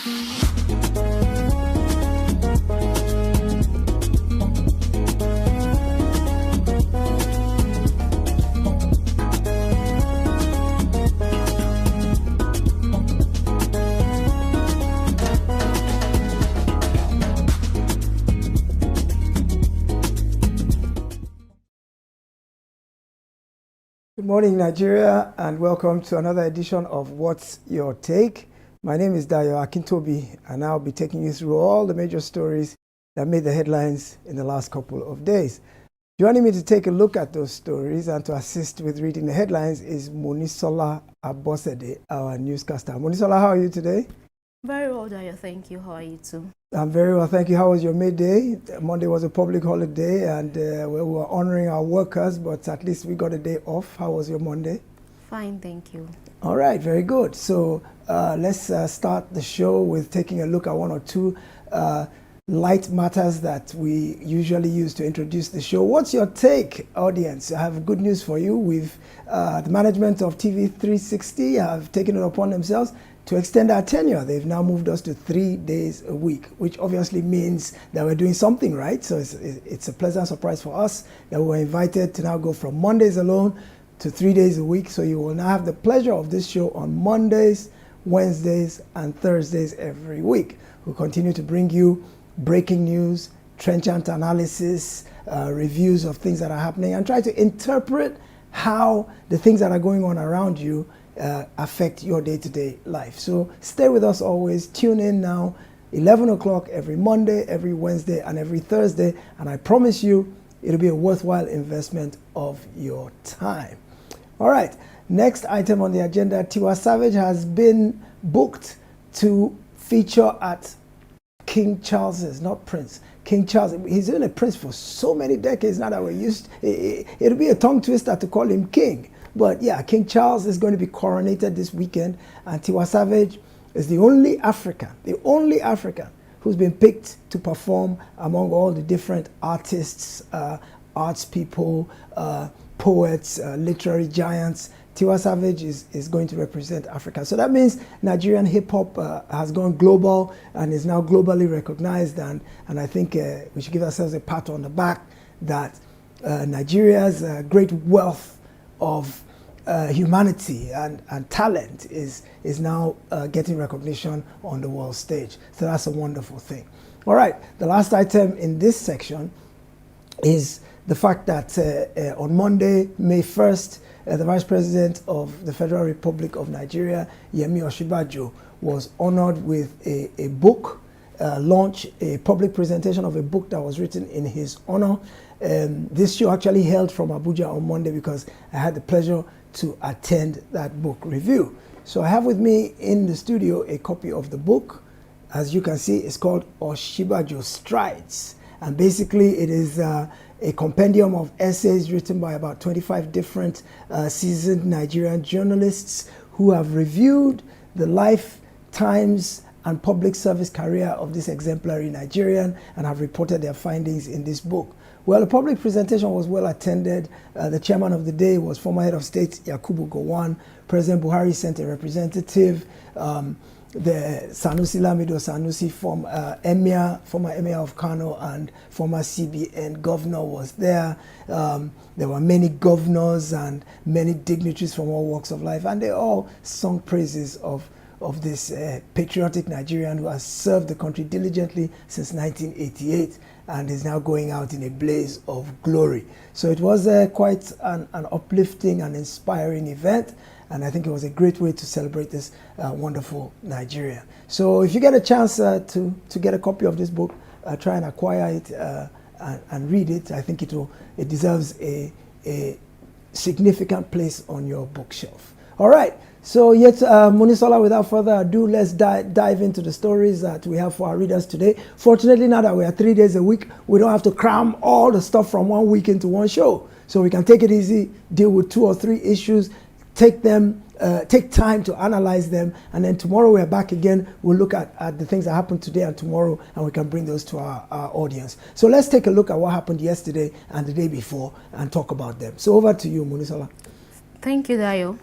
Good morning, Nigeria, and welcome to another edition of What's Your Take? My name is Dayo Akintobi, and I'll be taking you through all the major stories that made the headlines in the last couple of days. Joining me to take a look at those stories and to assist with reading the headlines is Monisola Abosede, our newscaster. Monisola, how are you today? Very well, Dayo. Thank you. How are you too? I'm very well, thank you. How was your May Day? Monday was a public holiday, and we were honoring our workers, but at least we got a day off. How was your Monday? Fine, thank you. All right, very good. So let's start the show with taking a look at one or two light matters that we usually use to introduce the show. What's your take, audience? I have good news for you. The management of TV 360 have taken it upon themselves to extend our tenure. They've now moved us to 3 days a week, which obviously means that we're doing something right. So it's a pleasant surprise for us that we were invited to now go from Mondays alone to 3 days a week. So you will now have the pleasure of this show on Mondays, Wednesdays, and Thursdays every week. We'll continue to bring you breaking news, trenchant analysis, reviews of things that are happening, and try to interpret how the things that are going on around you affect your day-to-day life. So stay with us always. Tune in now, 11 o'clock every Monday, every Wednesday, and every Thursday. And I promise you, it'll be a worthwhile investment of your time. All right, next item on the agenda, Tiwa Savage has been booked to feature at King Charles's, not Prince, King Charles. He's been a prince for so many decades now that we're used. It'll be a tongue twister to call him king. But yeah, King Charles is going to be coronated this weekend, and Tiwa Savage is the only African who's been picked to perform among all the different artists, arts people, poets, literary giants. Tiwa Savage is going to represent Africa. So that means Nigerian hip-hop has gone global and is now globally recognized, and I think we should give ourselves a pat on the back that Nigeria's great wealth of humanity and talent is now getting recognition on the world stage. So that's a wonderful thing. All right, the last item in this section is the fact that on Monday, May 1st, the Vice President of the Federal Republic of Nigeria, Yemi Osinbajo, was honored with a book launch, a public presentation of a book that was written in his honor. This show actually held from Abuja on Monday because I had the pleasure to attend that book review. So I have with me in the studio a copy of the book. As you can see, it's called Osinbajo Strides. And basically it is a compendium of essays written by about 25 different seasoned Nigerian journalists who have reviewed the life, times, and public service career of this exemplary Nigerian and have reported their findings in this book. Well, the public presentation was well attended. The chairman of the day was former head of state Yakubu Gowon. President Buhari sent a representative. The Sanusi Lamido Sanusi, former emir of Kano and former CBN governor was there. There were many governors and many dignitaries from all walks of life, and they all sung praises of this patriotic Nigerian who has served the country diligently since 1988 and is now going out in a blaze of glory. So it was quite an uplifting and inspiring event, and I think it was a great way to celebrate this wonderful Nigeria. So if you get a chance to get a copy of this book, try and acquire it and read it. I think it deserves a significant place on your bookshelf. All right. So yet, Monisola, without further ado, let's dive into the stories that we have for our readers today. Fortunately, now that we are 3 days a week, we don't have to cram all the stuff from one week into one show. So we can take it easy, deal with 2 or 3 issues, take time to analyze them, and then tomorrow we're back again. We'll look at the things that happened today and tomorrow, and we can bring those to our audience. So let's take a look at what happened yesterday and the day before and talk about them. So over to you, Monisola. Thank you, Dayo.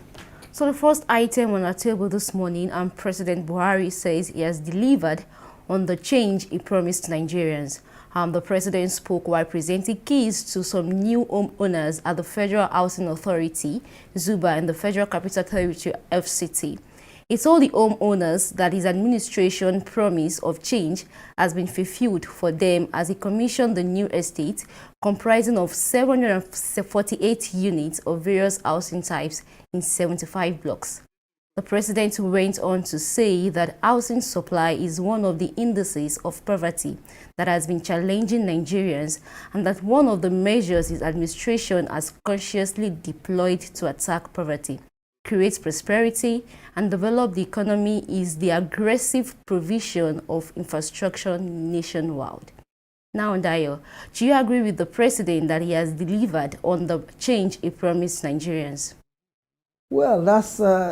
So the first item on our table this morning, President Buhari says he has delivered on the change he promised Nigerians. The president spoke while presenting keys to some new homeowners at the Federal Housing Authority, Zuba, in the Federal Capital Territory, FCT. He told the homeowners that his administration promise of change has been fulfilled for them as he commissioned the new estate comprising of 748 units of various housing types in 75 blocks. The president went on to say that housing supply is one of the indices of poverty that has been challenging Nigerians, and that one of the measures his administration has consciously deployed to attack poverty, create prosperity, and develop the economy is the aggressive provision of infrastructure nationwide. Now, Dayo, do you agree with the president that he has delivered on the change he promised Nigerians? Well,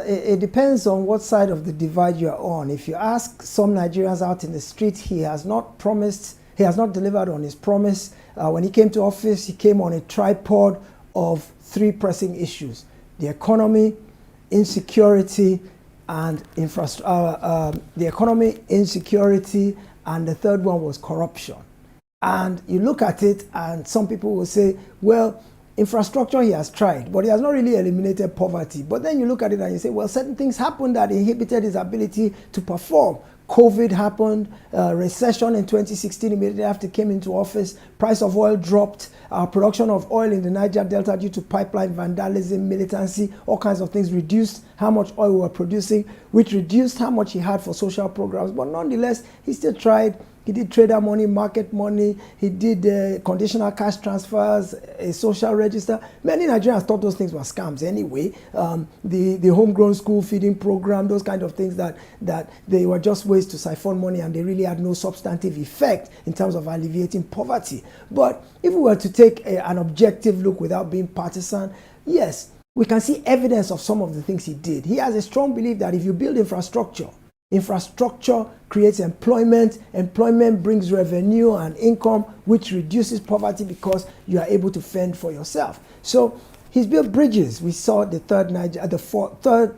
it depends on what side of the divide you're on. If you ask some Nigerians out in the street, he has not delivered on his promise. When he came to office, he came on a tripod of three pressing issues: the economy, insecurity, and the third one was corruption. And you look at it, and some people will say, well, infrastructure he has tried, but he has not really eliminated poverty. But then you look at it and you say, well, certain things happened that inhibited his ability to perform. COVID happened, recession in 2016 immediately after he came into office, price of oil dropped, production of oil in the Niger Delta due to pipeline vandalism, militancy, all kinds of things reduced how much oil we were producing, which reduced how much he had for social programs. But nonetheless, he still tried. He did trader money, market money. He did conditional cash transfers, a social register. Many Nigerians thought those things were scams anyway. The homegrown school feeding program, those kind of things that they were just ways to siphon money, and they really had no substantive effect in terms of alleviating poverty. But if we were to take an objective look without being partisan, yes, we can see evidence of some of the things he did. He has a strong belief that if you build infrastructure creates employment, employment brings revenue and income, which reduces poverty because you are able to fend for yourself. So he's built bridges. We saw the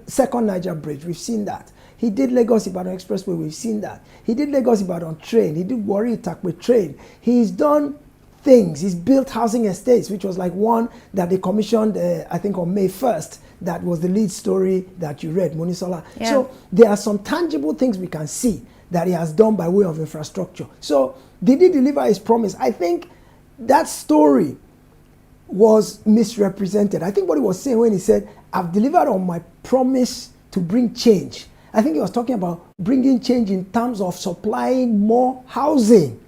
second Niger bridge. We've seen that. He did Lagos-Ibadan Expressway. We've seen that. He did Lagos-Ibadan train. He did Warri-Itakpe train. He's done things. He's built housing estates, which was like one that they commissioned, I think, on May 1st. That was the lead story that you read, Monisola. Yeah. So there are some tangible things we can see that he has done by way of infrastructure. So did he deliver his promise? I think that story was misrepresented. I think what he was saying when he said, I've delivered on my promise to bring change, I think he was talking about bringing change in terms of supplying more housing.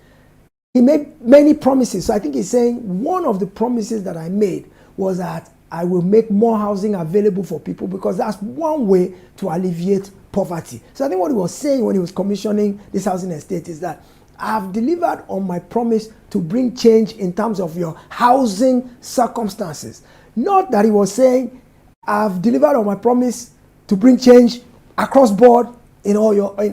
He made many promises. So I think he's saying one of the promises that I made was that I will make more housing available for people, because that's one way to alleviate poverty. So I think what he was saying when he was commissioning this housing estate is that I've delivered on my promise to bring change in terms of your housing circumstances. Not that he was saying I've delivered on my promise to bring change across board in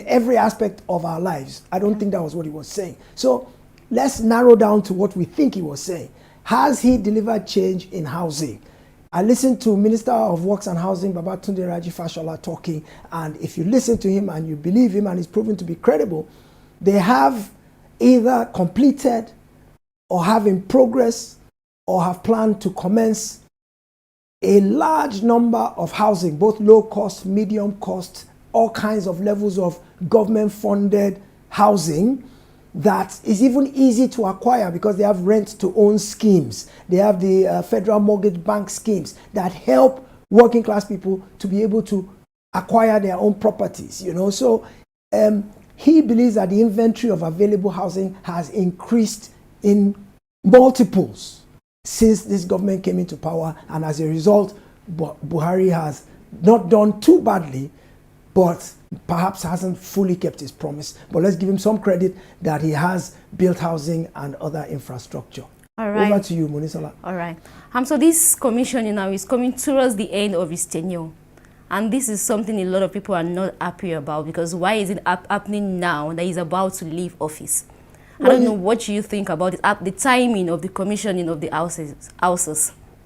every aspect of our lives. I don't think that was what he was saying. So let's narrow down to what we think he was saying. Has he delivered change in housing? I listened to Minister of Works and Housing, Babatunde Raji Fashola, talking, and if you listen to him and you believe him and he's proven to be credible, they have either completed or have in progress or have planned to commence a large number of housing, both low cost, medium cost, all kinds of levels of government funded housing that is even easy to acquire because they have rent to own schemes. They have the federal mortgage bank schemes that help working class people to be able to acquire their own properties, you know. So he believes that the inventory of available housing has increased in multiples since this government came into power, and as a result, Buhari has not done too badly, but perhaps hasn't fully kept his promise. But let's give him some credit that he has built housing and other infrastructure. All right. Over to you, Monisola. All right. So this commissioning now is coming towards the end of his tenure. And this is something a lot of people are not happy about, because why is it happening now that he's about to leave office? I don't know what you think about it, the timing of the commissioning of the houses.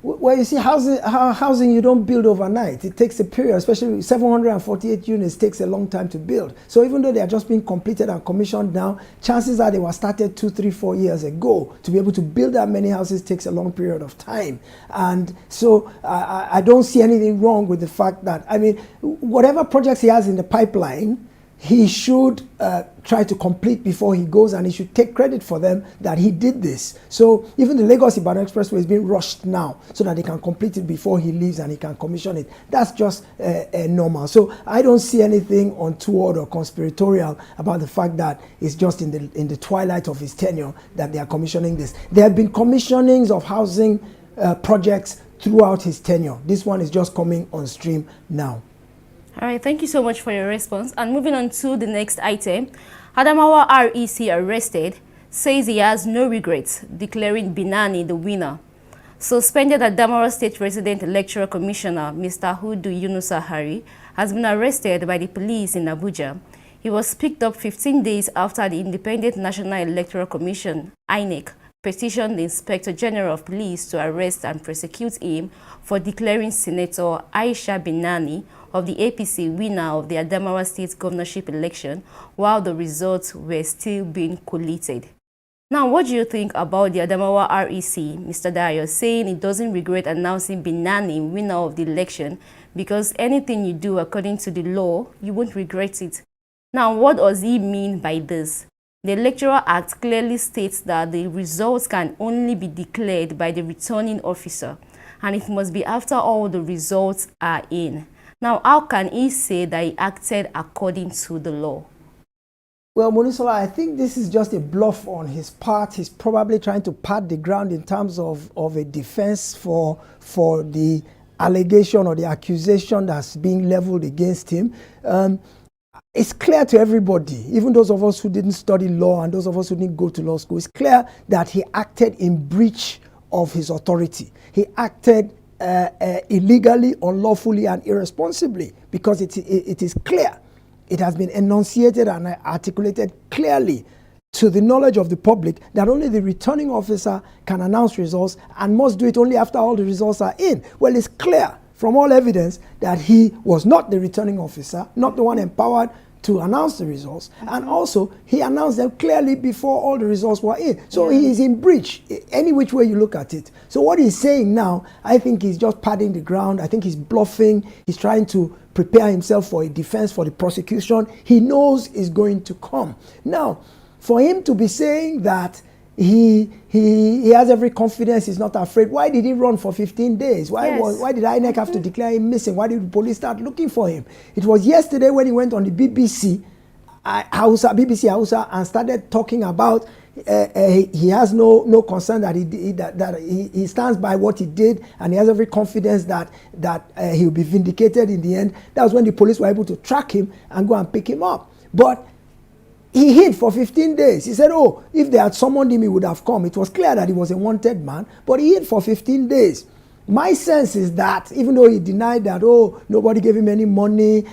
Well, you see, housing you don't build overnight. It takes a period, especially 748 units takes a long time to build. So even though they are just being completed and commissioned now, chances are they were started 2, 3, 4 years ago. To be able to build that many houses takes a long period of time. And so I don't see anything wrong with the fact that, I mean, whatever projects he has in the pipeline, he should try to complete before he goes, and he should take credit for them that he did this. So even the Lagos-Ibadan Expressway is being rushed now so that they can complete it before he leaves and he can commission it. That's just normal. So I don't see anything untoward or conspiratorial about the fact that it's just in the twilight of his tenure that they are commissioning this. There have been commissionings of housing projects throughout his tenure. This one is just coming on stream now. All right, thank you so much for your response. And moving on to the next item, Adamawa REC arrested says he has no regrets, declaring Binani the winner. Suspended Adamawa State President-elect Commissioner Mr. Hudu Yunusa Hari has been arrested by the police in Abuja. He was picked up 15 days after the Independent National Electoral Commission, INEC, petitioned the Inspector General of Police to arrest and prosecute him for declaring Senator Aisha Binani of the APC winner of the Adamawa State governorship election while the results were still being collated. Now, what do you think about the Adamawa REC, Mr. Dayo, saying it doesn't regret announcing Binani winner of the election because anything you do according to the law, you won't regret it? Now, what does he mean by this? The Electoral Act clearly states that the results can only be declared by the returning officer, and it must be after all the results are in. Now, how can he say that he acted according to the law? Well, Monisola, I think this is just a bluff on his part. He's probably trying to pad the ground in terms of a defense for the allegation or the accusation that's being leveled against him. It's clear to everybody, even those of us who didn't study law and those of us who didn't go to law school, it's clear that he acted in breach of his authority. He acted illegally, unlawfully, and irresponsibly, because it is clear. It has been enunciated and articulated clearly to the knowledge of the public that only the returning officer can announce results and must do it only after all the results are in. Well, it's clear from all evidence that he was not the returning officer, not the one empowered to announce the results, and also he announced them clearly before all the results were in. So he is in breach, any which way you look at it. So what he's saying now, I think he's just padding the ground. I think he's bluffing. He's trying to prepare himself for a defense, for the prosecution he knows is going to come. Now, for him to be saying that he has every confidence, he's not afraid. Why did he run for 15 days? Why did INEC have to declare him missing? Why did the police start looking for him? It was yesterday when he went on the BBC Hausa, and started talking about he has no concern that he stands by what he did, and he has every confidence that he'll be vindicated in the end. That was when the police were able to track him and go and pick him up. But he hid for 15 days. He said, oh, if they had summoned him, he would have come. It was clear that he was a wanted man, but he hid for 15 days. My sense is that, even though he denied that, oh, nobody gave him any money,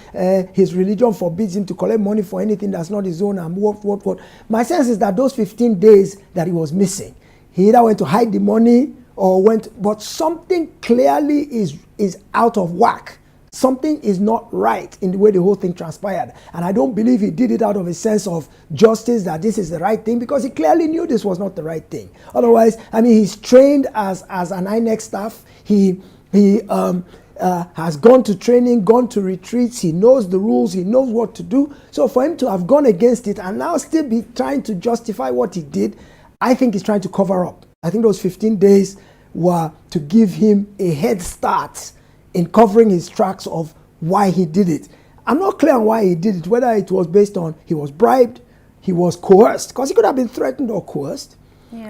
his religion forbids him to collect money for anything that's not his own, and what. My sense is that those 15 days that he was missing, he either went to hide the money or but something clearly is out of whack. Something is not right in the way the whole thing transpired. And I don't believe he did it out of a sense of justice, that this is the right thing, because he clearly knew this was not the right thing. Otherwise, I mean, he's trained as an INEC staff. He has gone to training, gone to retreats. He knows the rules. He knows what to do. So for him to have gone against it and now still be trying to justify what he did, I think he's trying to cover up. I think those 15 days were to give him a head start in covering his tracks of why he did it. I'm not clear on why he did it, whether it was based on he was bribed, he was coerced, because he could have been threatened or coerced,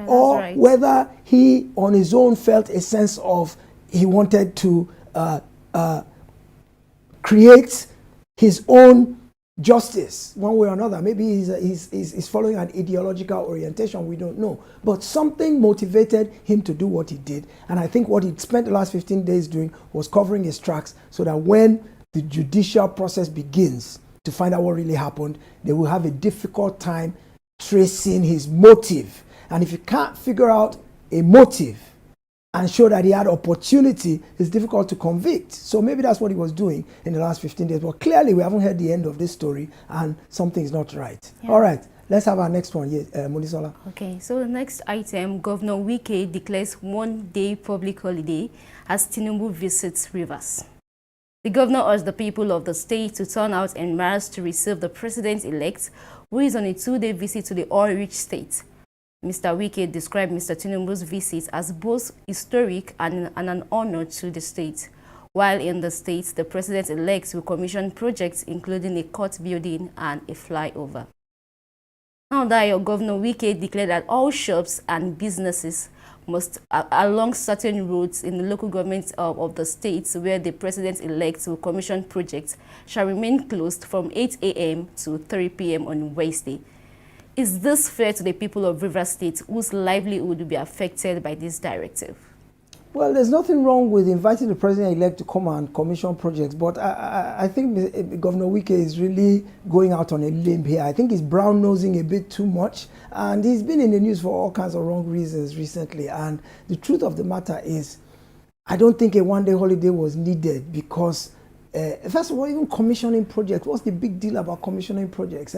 or whether he on his own felt a sense of he wanted to create his own justice one way or another. Maybe he's following an ideological orientation, we don't know. But something motivated him to do what he did. And I think what he spent the last 15 days doing was covering his tracks so that when the judicial process begins to find out what really happened, they will have a difficult time tracing his motive. And if you can't figure out a motive, and show that he had opportunity, it's difficult to convict. So maybe that's what he was doing in the last 15 days. But clearly, we haven't heard the end of this story, and something's not right. Yeah. All right, let's have our next one. Yes, Munisola. Okay, so the next item, Governor Wike declares one-day public holiday as Tinubu visits Rivers. The governor urged the people of the state to turn out en masse to receive the president-elect, who is on a two-day visit to the oil-rich state. Mr. Wike described Mr. Tinubu's visit as both historic and an honor to the state. While in the state, the president-elect will commission projects including a court building and a flyover. Now that Governor Wike declared that all shops and businesses must, along certain roads in the local government of the states where the president-elect will commission projects, shall remain closed from 8 a.m. to 3 p.m. on Wednesday. Is this fair to the people of Rivers State whose livelihood will be affected by this directive? Well, there's nothing wrong with inviting the president-elect to come and commission projects, but I think Governor Wike is really going out on a limb here. I think he's brown-nosing a bit too much, and he's been in the news for all kinds of wrong reasons recently. And the truth of the matter is, I don't think a one-day holiday was needed because first of all, even commissioning projects, what's the big deal about commissioning projects?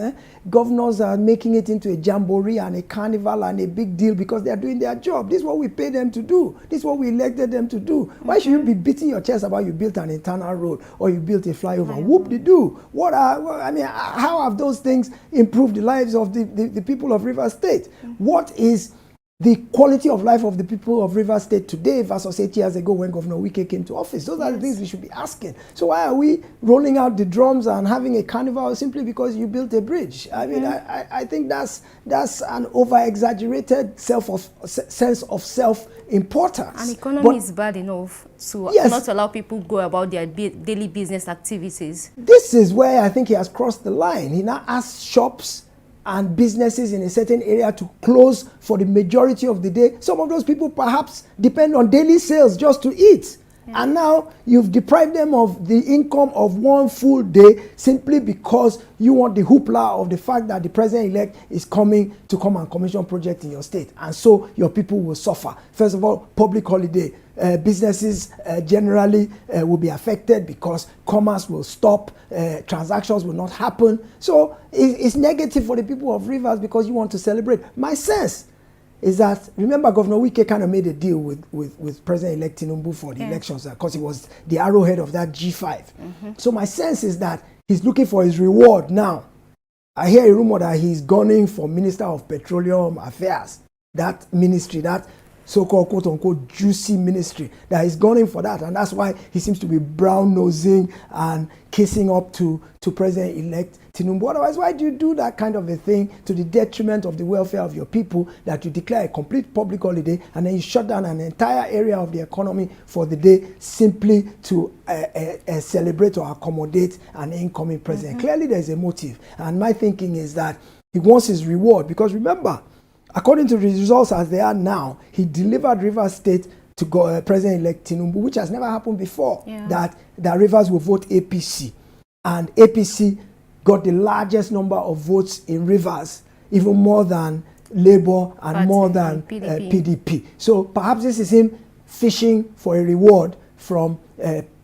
Governors are making it into a jamboree and a carnival and a big deal because they are doing their job. This is what we pay them to do. This is what we elected them to do. Why should you be beating your chest about you built an internal road or you built a flyover? Whoop-de-doo. How have those things improved the lives of the people of Rivers State? What is the quality of life of the people of Rivers State today versus 8 years ago when Governor Wike came to office? Those are the things we should be asking. So why are we rolling out the drums and having a carnival simply because you built a bridge? I mean, I think that's an over-exaggerated sense of self-importance. And economy is bad enough to not allow people go about their daily business activities. This is where I think he has crossed the line. He now asks shops and businesses in a certain area to close for the majority of the day. Some of those people perhaps depend on daily sales just to eat. Yeah. And now you've deprived them of the income of one full day simply because you want the hoopla of the fact that the president-elect is coming to come and commission projects in your state. And so your people will suffer. First of all, public holiday. Businesses generally will be affected because commerce will stop, transactions will not happen. So it's negative for the people of Rivers because you want to celebrate. My sense is that, remember, Governor Wike kind of made a deal with President-elect Tinubu for the elections because he was the arrowhead of that G5. So my sense is that he's looking for his reward now. I hear a rumor that he's gunning for Minister of Petroleum Affairs, that ministry, that so-called quote-unquote juicy ministry, that he's gunning for that, and that's why he seems to be brown-nosing and kissing up to President-elect Tinubu. Otherwise, why do you do that kind of a thing to the detriment of the welfare of your people, that you declare a complete public holiday and then you shut down an entire area of the economy for the day simply to celebrate or accommodate an incoming president? Clearly, there's a motive, and my thinking is that he wants his reward because, remember, according to the results as they are now, he delivered Rivers State to President-elect Tinubu, which has never happened before, that Rivers will vote APC. And APC got the largest number of votes in Rivers, even more than Labour and more than PDP. So perhaps this is him fishing for a reward from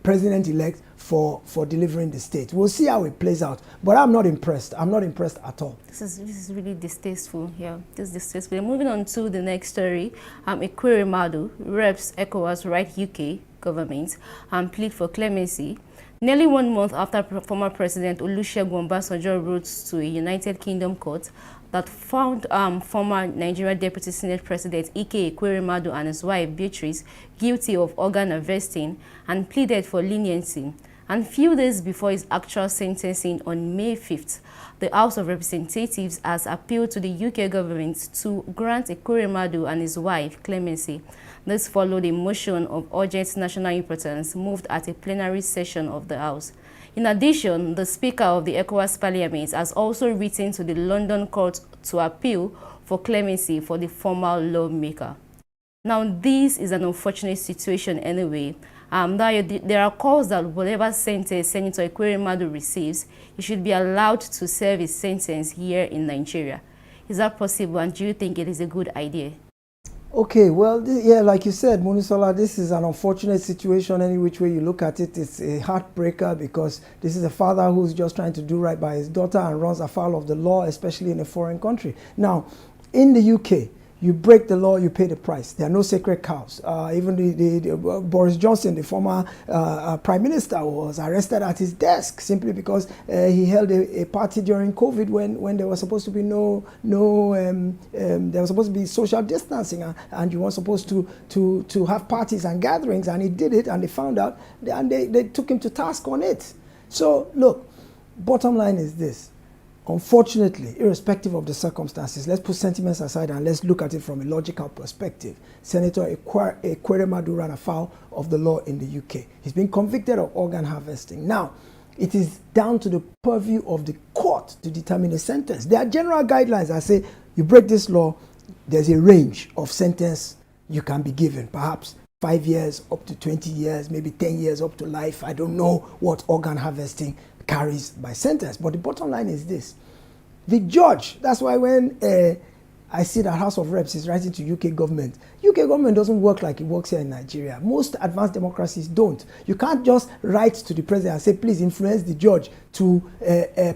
President-elect for delivering the state. We'll see how it plays out. But I'm not impressed. I'm not impressed at all. This is really distasteful. Yeah, this is distasteful. Moving on to the next story. Ekweremadu reps ECOWAS right UK government and plead for clemency. Nearly 1 month after former President Olusegun Obasanjo wrote to a United Kingdom court that found former Nigerian Deputy Senate President Ekweremadu and his wife Beatrice guilty of organ harvesting and pleaded for leniency. And few days before his actual sentencing on May 5th, the House of Representatives has appealed to the UK government to grant Ekweremadu and his wife clemency. This followed a motion of urgent national importance moved at a plenary session of the House. In addition, the Speaker of the ECOWAS Parliament has also written to the London court to appeal for clemency for the former lawmaker. Now, this is an unfortunate situation anyway. There are calls that whatever sentence Senator Ekweremadu receives, he should be allowed to serve his sentence here in Nigeria. Is that possible, and do you think it is a good idea? Okay, well, yeah, like you said, Munisola, this is an unfortunate situation. Any which way you look at it, it's a heartbreaker because this is a father who's just trying to do right by his daughter and runs afoul of the law, especially in a foreign country. Now, in the UK, you break the law, you pay the price. There are no sacred cows. Even Boris Johnson, the former prime minister, was arrested at his desk simply because he held a party during COVID when there was supposed to be there was supposed to be social distancing, and you weren't supposed to have parties and gatherings, and he did it, and they found out, and they took him to task on it. So look, bottom line is this. Unfortunately, irrespective of the circumstances, let's put sentiments aside and let's look at it from a logical perspective. Senator Ekweremadu ran afoul of the law in the UK. He's been convicted of organ harvesting. Now, it is down to the purview of the court to determine a sentence. There are general guidelines that say you break this law, there's a range of sentence you can be given. Perhaps 5 years up to 20 years, maybe 10 years up to life. I don't know what organ harvesting carries by sentence. But the bottom line is this. The judge, that's why when I see that House of Reps is writing to UK government doesn't work like it works here in Nigeria. Most advanced democracies don't. You can't just write to the president and say, please influence the judge to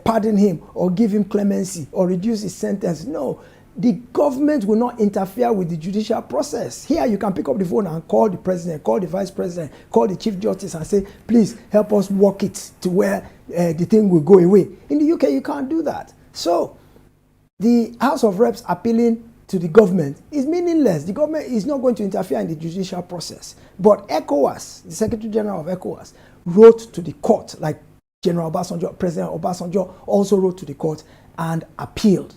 pardon him or give him clemency or reduce his sentence. No. The government will not interfere with the judicial process. Here, you can pick up the phone and call the president, call the vice president, call the chief justice and say, please help us work it to where the thing will go away. In the UK, you can't do that. So, the House of Reps appealing to the government is meaningless. The government is not going to interfere in the judicial process. But ECOWAS, the Secretary General of ECOWAS, wrote to the court, like General Obasanjo, President Obasanjo also wrote to the court and appealed.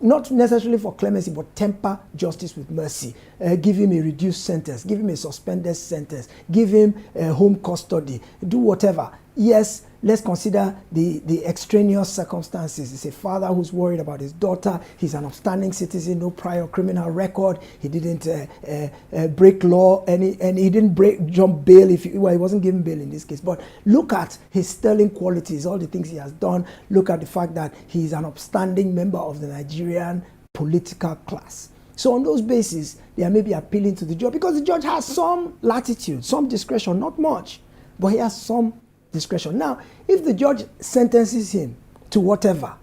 Not necessarily for clemency, but temper justice with mercy. Give him a reduced sentence, give him a suspended sentence, give him home custody, do whatever. Yes, let's consider the extraneous circumstances. It's a father who's worried about his daughter. He's an upstanding citizen, no prior criminal record. He didn't break law, and he didn't jump bail. He wasn't given bail in this case. But look at his sterling qualities, all the things he has done. Look at the fact that he's an upstanding member of the Nigerian political class. So on those bases, they may be appealing to the judge because the judge has some latitude, some discretion, not much, but he has some discretion. Now, if the judge sentences him to whatever,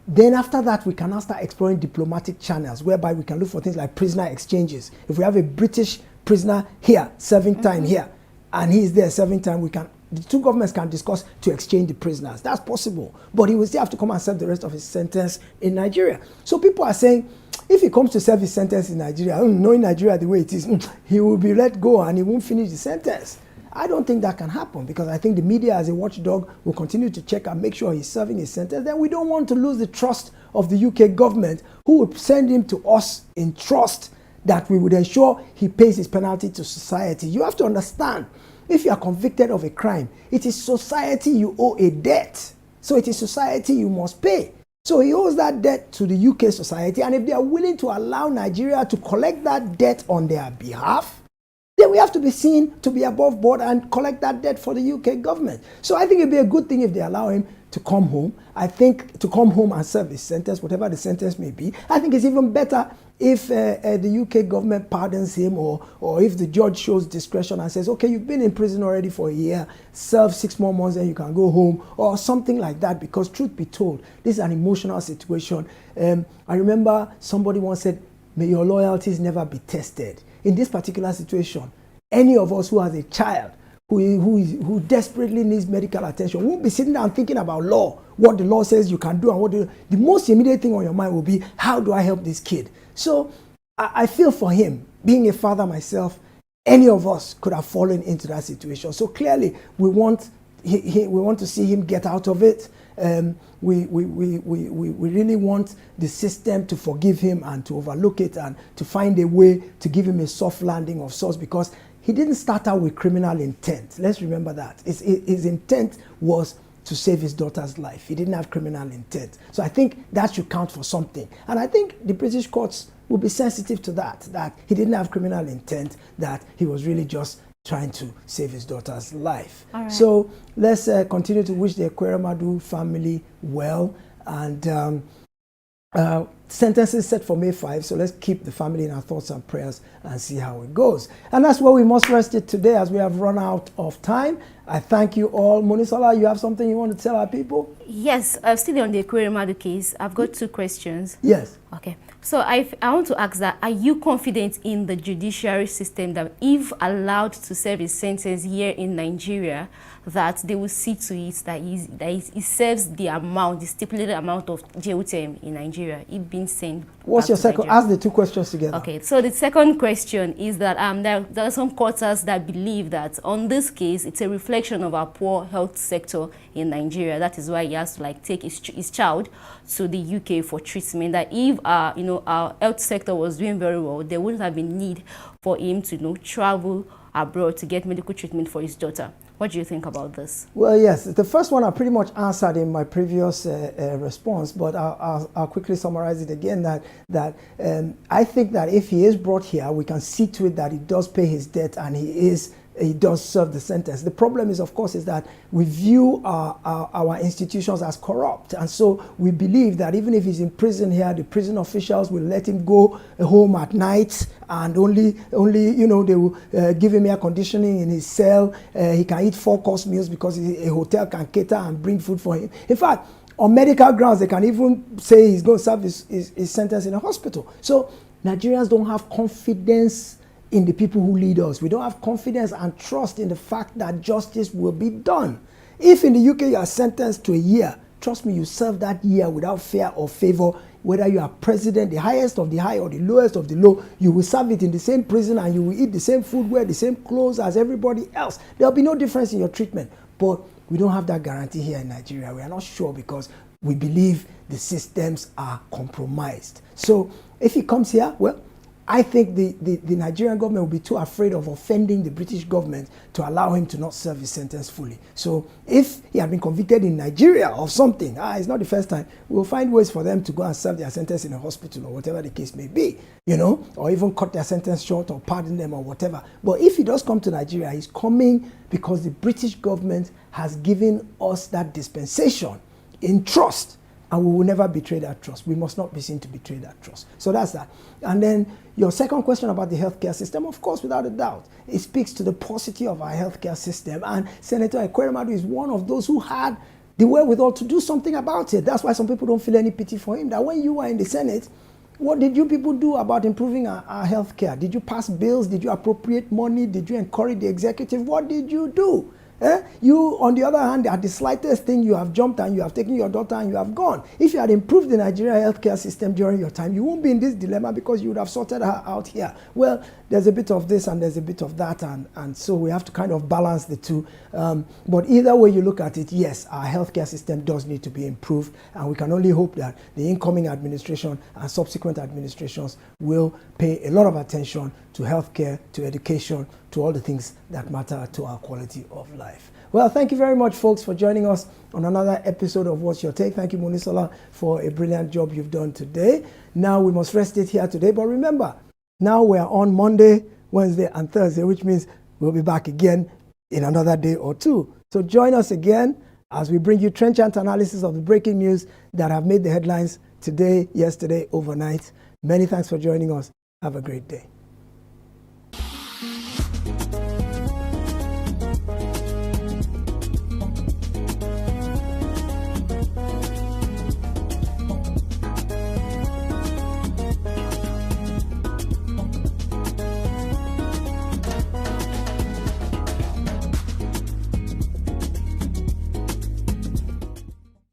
then after that we can now start exploring diplomatic channels whereby we can look for things like prisoner exchanges. If we have a British prisoner here serving time here and he is there serving time, the two governments can discuss to exchange the prisoners. That's possible, but he will still have to come and serve the rest of his sentence in Nigeria. So people are saying if he comes to serve his sentence in Nigeria, knowing Nigeria the way it is, he will be let go and he won't finish the sentence. I don't think that can happen because I think the media as a watchdog will continue to check and make sure he's serving his sentence. Then we don't want to lose the trust of the UK government who would send him to us in trust that we would ensure he pays his penalty to society. You have to understand, if you are convicted of a crime, it is society you owe a debt. So it is society you must pay. So he owes that debt to the UK society, and if they are willing to allow Nigeria to collect that debt on their behalf, then we have to be seen to be above board and collect that debt for the UK government. So I think it'd be a good thing if they allow him to come home. I think to come home and serve his sentence, whatever the sentence may be. I think it's even better if the UK government pardons him or if the judge shows discretion and says, okay, you've been in prison already for a year, serve 6 more months and you can go home or something like that, because truth be told, this is an emotional situation. I remember somebody once said, may your loyalties never be tested. In this particular situation, any of us who has a child who desperately needs medical attention won't be sitting down thinking about law, what the law says you can do, and the most immediate thing on your mind will be, how do I help this kid? So I feel for him. Being a father myself, any of us could have fallen into that situation. So clearly, we want to see him get out of it. We really want the system to forgive him and to overlook it and to find a way to give him a soft landing of sorts, because he didn't start out with criminal intent. Let's remember that. His intent was to save his daughter's life. He didn't have criminal intent. So I think that should count for something. And I think the British courts will be sensitive to that he didn't have criminal intent, that he was really just trying to save his daughter's life. Right. So let's continue to wish the Ekweremadu family well, and sentences set for May 5, so let's keep the family in our thoughts and prayers and see how it goes. And that's where we must rest it today, as we have run out of time. I thank you all. Monisola, you have something you want to tell our people? Yes, still on the Ekweremadu case, I've got 2 questions. Yes. Okay. So I want to ask that, are you confident in the judiciary system that if allowed to serve his sentence here in Nigeria, that they will see to it that he serves the amount, the stipulated amount of jail term in Nigeria, it being sent? What's your second? Ask the 2 questions together. Okay, so the second question is that there are some quarters that believe that on this case, it's a reflection of our poor health sector in Nigeria. That is why he has to like take his child to the UK for treatment. That if our health sector was doing very well, there wouldn't have been need for him to travel abroad to get medical treatment for his daughter. What do you think about this? Well, yes, the first one I pretty much answered in my previous response, but I'll quickly summarize it again. That I think that if he is brought here, we can see to it that he does pay his debt and he does serve the sentence. The problem is, of course, is that we view our institutions as corrupt. And so we believe that even if he's in prison here, the prison officials will let him go home at night and only they will give him air conditioning in his cell. He can eat 4-course meals because a hotel can cater and bring food for him. In fact, on medical grounds, they can even say he's going to serve his sentence in a hospital. So Nigerians don't have confidence in the people who lead us. We don't have confidence and trust in the fact that justice will be done. If in the UK you are sentenced to a year, trust me, you serve that year without fear or favor. Whether you are president, the highest of the high or the lowest of the low, you will serve it in the same prison and you will eat the same food, wear the same clothes as everybody else. There will be no difference in your treatment. But we don't have that guarantee here in Nigeria. We are not sure because we believe the systems are compromised. So if he comes here, well, I think the Nigerian government will be too afraid of offending the British government to allow him to not serve his sentence fully. So if he had been convicted in Nigeria of something, it's not the first time, we'll find ways for them to go and serve their sentence in a hospital or whatever the case may be, or even cut their sentence short or pardon them or whatever. But if he does come to Nigeria, he's coming because the British government has given us that dispensation in trust. And we will never betray that trust. We must not be seen to betray that trust. So that's that. And then your second question about the healthcare system, of course, without a doubt, it speaks to the paucity of our healthcare system. And Senator Ekweremadu is one of those who had the wherewithal to do something about it. That's why some people don't feel any pity for him. That when you were in the Senate, what did you people do about improving our healthcare? Did you pass bills? Did you appropriate money? Did you encourage the executive? What did you do? You, on the other hand, at the slightest thing, you have jumped and you have taken your daughter and you have gone. If you had improved the Nigerian healthcare system during your time, you won't be in this dilemma because you would have sorted her out here. Well, there's a bit of this and there's a bit of that, and so we have to kind of balance the two. But either way you look at it, yes, our healthcare system does need to be improved, and we can only hope that the incoming administration and subsequent administrations will pay a lot of attention to healthcare, to education, to all the things that matter to our quality of life. Well, thank you very much, folks, for joining us on another episode of What's Your Take. Thank you, Monisola, for a brilliant job you've done today. Now we must rest it here today, but remember, now we're on Monday, Wednesday, and Thursday, which means we'll be back again in another day or two. So join us again as we bring you trenchant analysis of the breaking news that have made the headlines today, yesterday, overnight. Many thanks for joining us. Have a great day.